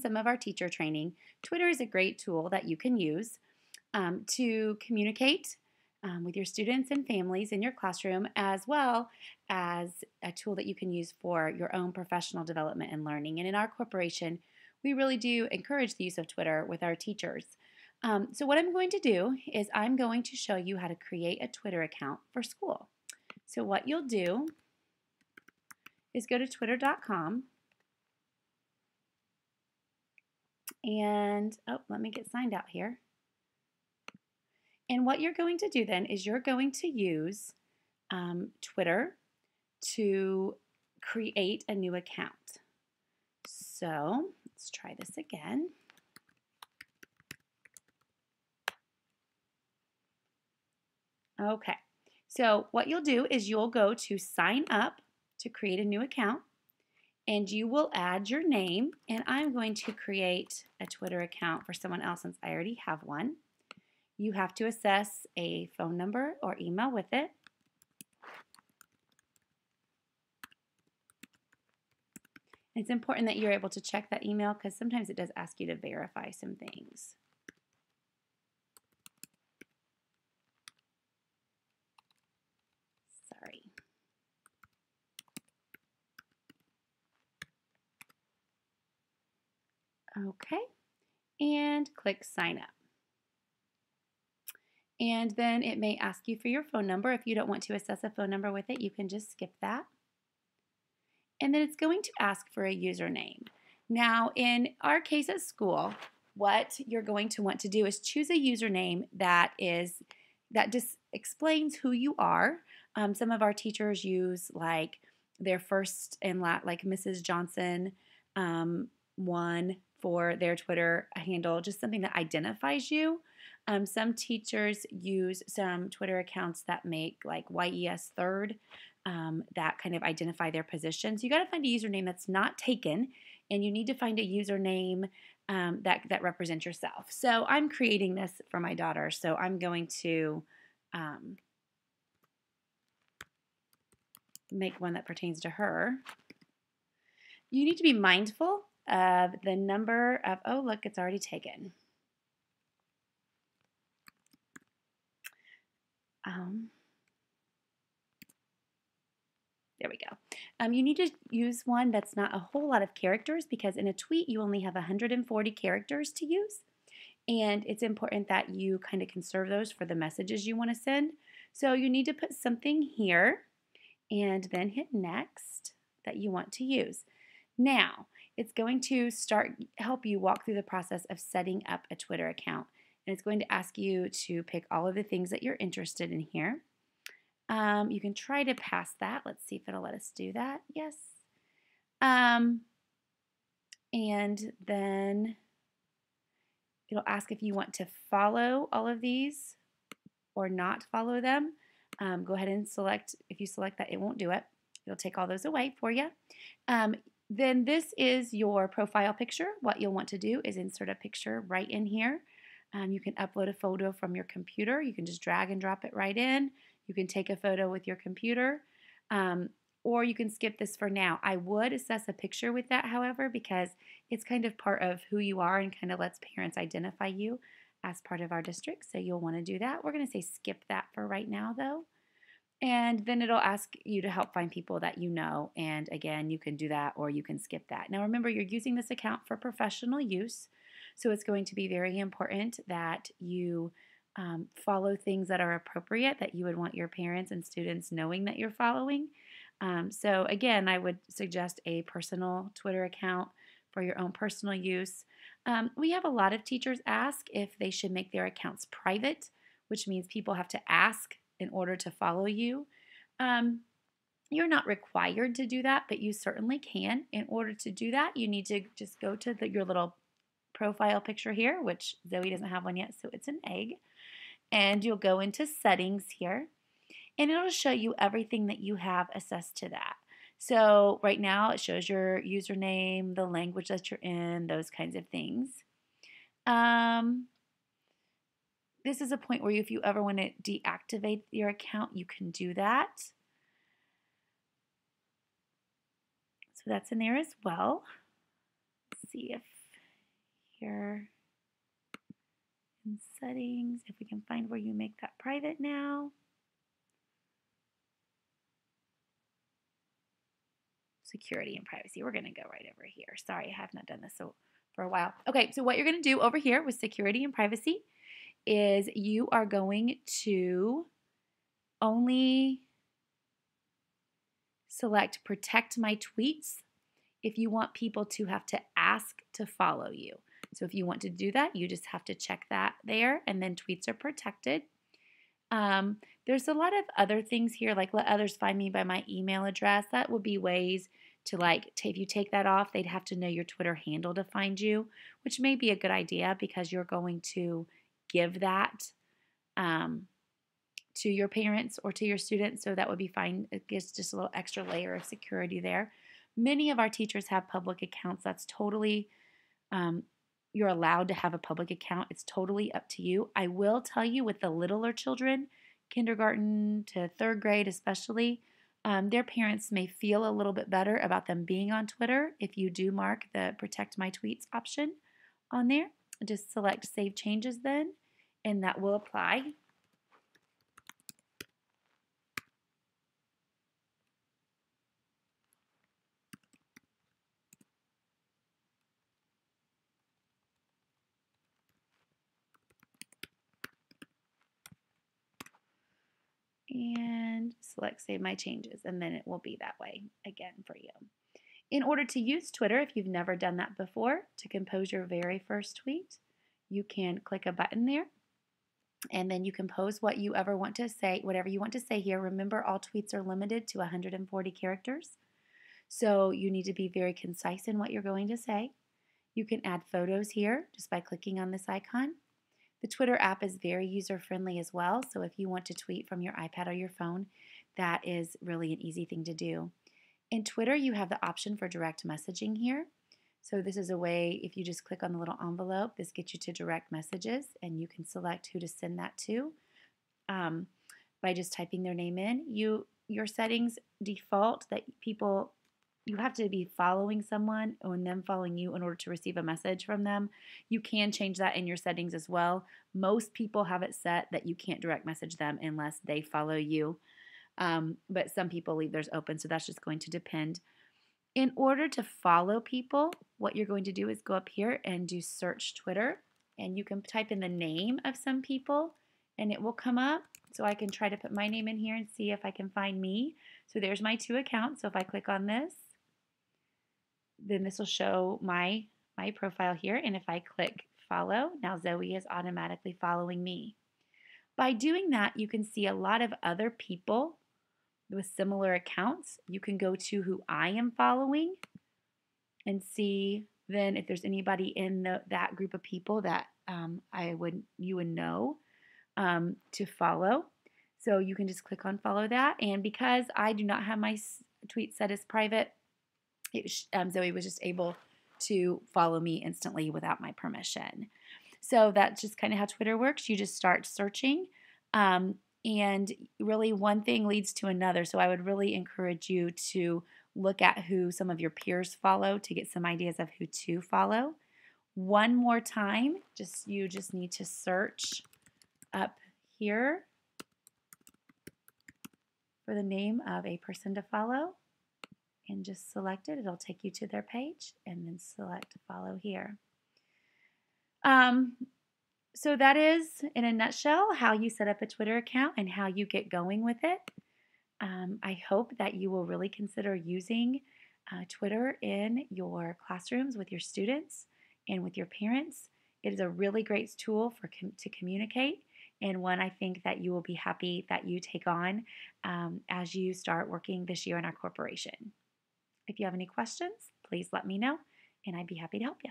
some of our teacher training, Twitter is a great tool that you can use to communicate with your students and families in your classroom, as well as a tool that you can use for your own professional development and learning. And in our corporation, we really do encourage the use of Twitter with our teachers. So what I'm going to do is I'm going to show you how to create a Twitter account for school. So what you'll do is go to twitter.com and, let me get signed out here. And what you're going to do then is you're going to use Twitter to create a new account. So let's try this again. Okay, so what you'll do is you'll go to sign up to create a new account, and you will add your name, and I'm going to create a Twitter account for someone else since I already have one. You have to access a phone number or email with it. It's important that you're able to check that email because sometimes it does ask you to verify some things. Sorry. Okay, and click sign up. And then it may ask you for your phone number. If you don't want to access a phone number with it, you can just skip that. And then it's going to ask for a username. Now, in our case at school, what you're going to want to do is choose a username that just explains who you are. Some of our teachers use like their first and last, like Mrs. Johnson 1 for their Twitter handle, just something that identifies you. Some teachers use some Twitter accounts that make like YES third that kind of identify their position. So you got to find a username that's not taken, and you need to find a username that represents yourself. So I'm creating this for my daughter, so I'm going to make one that pertains to her. You need to be mindful of the number of, oh look, it's already taken. There we go. You need to use one that's not a whole lot of characters because in a tweet you only have 140 characters to use. And it's important that you kind of conserve those for the messages you want to send. So you need to put something here and then hit next that you want to use. Now, it's going to help you walk through the process of setting up a Twitter account. And it's going to ask you to pick all of the things that you're interested in here. You can try to pass that. Let's see if it'll let us do that. Yes. And then it'll ask if you want to follow all of these or not follow them. Go ahead and select. If you select that, it won't do it. It'll take all those away for you. Then this is your profile picture. What you'll want to do is insert a picture right in here. You can upload a photo from your computer. You can just drag and drop it right in. You can take a photo with your computer, or you can skip this for now. I would assess a picture with that, however, because it's kind of part of who you are and kind of lets parents identify you as part of our district, so you'll want to do that. We're going to say skip that for right now, though. And then it'll ask you to help find people that you know, and again, you can do that or you can skip that. Now remember, you're using this account for professional use, so it's going to be very important that you follow things that are appropriate, that you would want your parents and students knowing that you're following. So again, I would suggest a personal Twitter account for your own personal use. We have a lot of teachers ask if they should make their accounts private, which means people have to ask in order to follow you. You're not required to do that, but you certainly can. In order to do that, you need to just go to your little profile picture here, which Zoe doesn't have one yet, so it's an egg. And you'll go into settings here, and it'll show you everything that you have assessed to that. So right now it shows your username, the language that you're in, those kinds of things. This is a point where if you ever want to deactivate your account, you can do that. So that's in there as well. Let's see if here in settings, if we can find where you make that private now. Security and privacy. We're going to go right over here. Sorry, I have not done this for a while. Okay, so what you're going to do over here with security and privacy is you are going to only select protect my tweets if you want people to have to ask to follow you. So if you want to do that, you just have to check that there, and then tweets are protected. There's a lot of other things here, like let others find me by my email address. That would be ways to if you take that off, they'd have to know your Twitter handle to find you, which may be a good idea because you're going to give that to your parents or to your students, so that would be fine. It gives just a little extra layer of security there. Many of our teachers have public accounts. That's totally, you're allowed to have a public account. It's totally up to you. I will tell you with the littler children, kindergarten to third grade especially, their parents may feel a little bit better about them being on Twitter if you do mark the protect my tweets option on there. Just select save changes then, and that will apply. And select save my changes, and then it will be that way again for you. In order to use Twitter, if you've never done that before, to compose your very first tweet, you can click a button there, and then you compose what you ever want to say, whatever you want to say here. Remember, all tweets are limited to 140 characters, so you need to be very concise in what you're going to say. You can add photos here just by clicking on this icon. The Twitter app is very user-friendly as well, so if you want to tweet from your iPad or your phone, that is really an easy thing to do. In Twitter, you have the option for direct messaging here. So this is a way, if you just click on the little envelope, this gets you to direct messages, and you can select who to send that to by just typing their name in. Your settings default that you have to be following someone and them following you in order to receive a message from them. You can change that in your settings as well. Most people have it set that you can't direct message them unless they follow you. But some people leave theirs open, so that's just going to depend. In order to follow people, what you're going to do is go up here and do search Twitter, and you can type in the name of some people, and it will come up. So I can try to put my name in here and see if I can find me. So there's my 2 accounts. So if I click on this, then this will show my profile here, and if I click follow, now Zoe is automatically following me. By doing that, you can see a lot of other people with similar accounts. You can go to who I am following and see then if there's anybody in that group of people that you would know to follow. So you can just click on follow that, and because I do not have my tweet set as private, Zoe was just able to follow me instantly without my permission. So that's just kind of how Twitter works. You just start searching, and really one thing leads to another. So I would really encourage you to look at who some of your peers follow to get some ideas of who to follow. One more time, you just need to search up here for the name of a person to follow, and just select it. It'll take you to their page, and then select follow here. So that is, in a nutshell, how you set up a Twitter account and how you get going with it. I hope that you will really consider using Twitter in your classrooms with your students and with your parents. It is a really great tool to communicate, and one I think that you will be happy that you take on as you start working this year in our corporation. If you have any questions, please let me know, and I'd be happy to help you.